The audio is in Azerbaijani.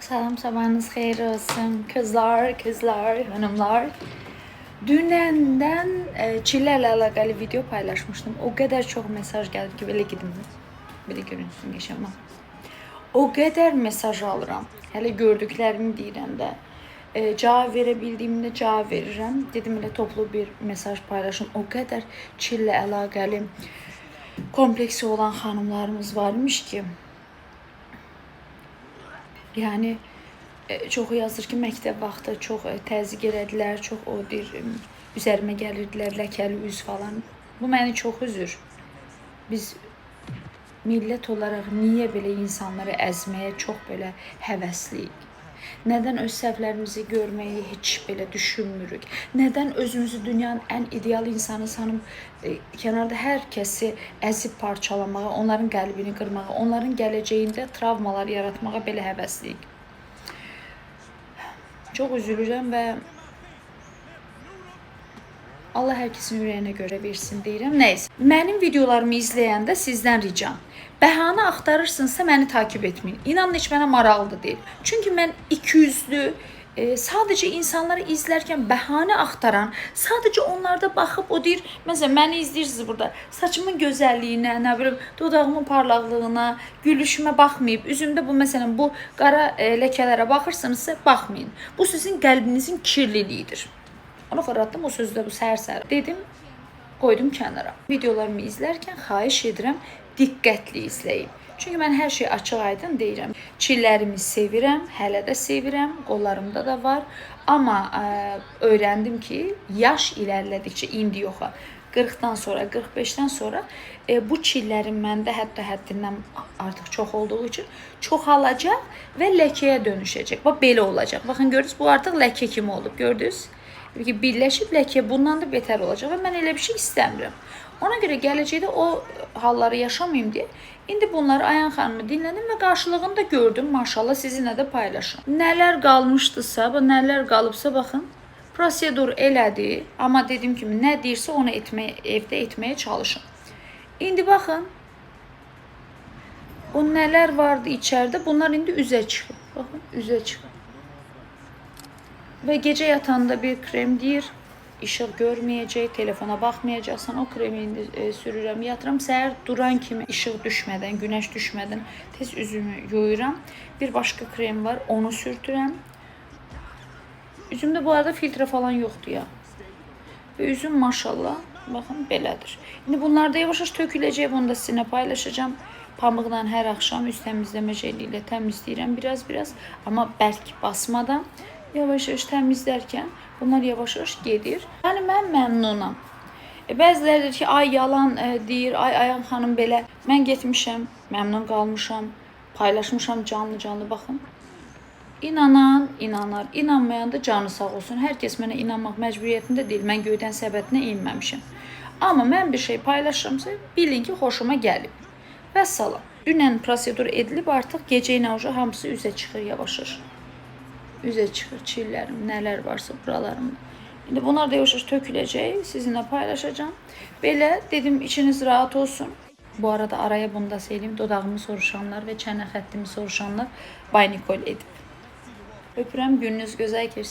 Salam, sabahınız xeyir olsun. Kızlar, hanımlar. Dünəndən çillərlə əlaqəli video paylaşmışdım. O qədər çox mesaj gəldi ki, belə gedim. Belə görünsün yaşama. O qədər mesaj alıram. Hələ gördüklərimi deyirəm də. Cavab verə bildiyimdə cavab verirəm. Dedim elə toplu bir mesaj paylaşım. O qədər çillə əlaqəli kompleksi olan xanımlarımız varmış ki, yəni çoxu yazır ki, məktəb vaxtı çox təzyiq elədilər, çox o deyir, üzərimə gəlirdilər, ləkəli üz falan. Bu məni çox üzür. Biz millət olaraq niyə belə insanları əzməyə çox belə həvəsliyik? Nədən öz səhvlərimizi görməyi heç belə düşünmürük? Nədən özümüzü dünyanın ən ideal insanı sanıb kənarda hər kəsi əzib parçalamağa, onların qəlbini qırmağa, onların gələcəyində travmalar yaratmağa belə həvəsliyik? Çox üzülürəm və Allah hər kəsin ürəyinə görə versin deyirəm. Nəysə, mənim videolarımı izləyəndə sizdən ricam, bəhanə axtarırsınızsa məni takip etməyin. İnanın heç mənə maraqlı deyil. Çünki mən ikiyüzlü, sadəcə insanları izlərkən bəhanə axtaran, sadəcə onlarda baxıb o deyir, məsələn, məni izləyirsiniz burada, saçımın gözəlliyinə, nə bilim, dodağımın parlaqlığına, gülüşümə baxmayıb, üzümdə bu, məsələn, bu qara ləkələrə baxırsınızsa, baxmayın. Bu sizin qəlbinizin kirliliyidir. Onu fırlatdım, o sözdə bu səhər-səhər dedim, qoydum kənara. Videolarımı izlərkən xahiş edirəm, diqqətli izləyin. Çünki mən hər şey açıq-aydın deyirəm. Çillərimi sevirəm, hələ də sevirəm, qollarımda da var. Amma öyrəndim ki, yaş irəlilədikcə, indi yox, 40-dan sonra, 45-dən sonra bu çillərin məndə hətta həddindən artıq çox olduğu üçün çoxalacaq və ləkəyə dönüşəcək. Bax, belə olacaq. Baxın, gördünüz, bu artıq ləkə kimi olub, gördünüz? Birləşib ləkə bundan da betər olacaq və mən elə bir şey istəmirəm. Ona görə gələcəkdə o halları yaşamayayım deyə indi bunları Ayan xanımı dinlədim və qarşılığını da gördüm. Maşallah sizinlə də paylaşım. Nələr qalmışdısa, nələr qalıbsa baxın, prosedur elədi. Amma dediyim kimi nə deyirsə onu evdə etməyə çalışın. İndi baxın, o nələr vardı içəridə, bunlar indi üzə çıxıb. Baxın, üzə çıxıb. Və gecə yatanda bir krem deyir, işıq görməyəcək, telefona baxmayacaqsan, o kremi indi sürürəm, yatıram. Səhər duran kimi işıq düşmədən, günəş düşmədən tez üzümü yuyuram. Bir başqa krem var, onu sürtürəm. Üzümdə bu arada filtre falan yoxdur ya. Və üzüm maşallah, baxın, belədir. İndi bunlar da yavaş-yavaş töküləcək, bunu da sizinlə paylaşacağım. Pamıqla hər axşam üst təmizləmə jeli ilə təmizləyirəm biraz, amma bərk basmadan. Yavaş-yavaş təmizlərkən bunlar yavaş-yavaş gedir. Yəni mən məmnunam. Bəziləri deyir ki, ay yalan deyir, ay Ayan xanım belə. Mən getmişəm, məmnun qalmışam, paylaşmışam canlı-canlı, baxın. İnanan inanar, inanmayan da canı sağ olsun. Hər kəs mənə inanmaq məcburiyyətində deyil. Mən göydən səbətinə inməmişəm. Amma mən bir şey paylaşıramsa, bilin ki, xoşuma gəlib. Vəssalam. Dünən prosedur edilib, artıq gecə ilə hamısı üzə çıxır yavaş-yavaş. Üzə çıxır çillərim, nələr varsa buralarımda. İndi bunlar da yavaş-yavaş töküləcək, sizinlə paylaşacağım. Belə dedim, içiniz rahat olsun. Bu arada araya bunu da söyleyeyim, dodağımı soruşanlar və çənə xəttimi soruşanlar Bay Nikol edib. Öpürəm, gününüz gözəl keçsin.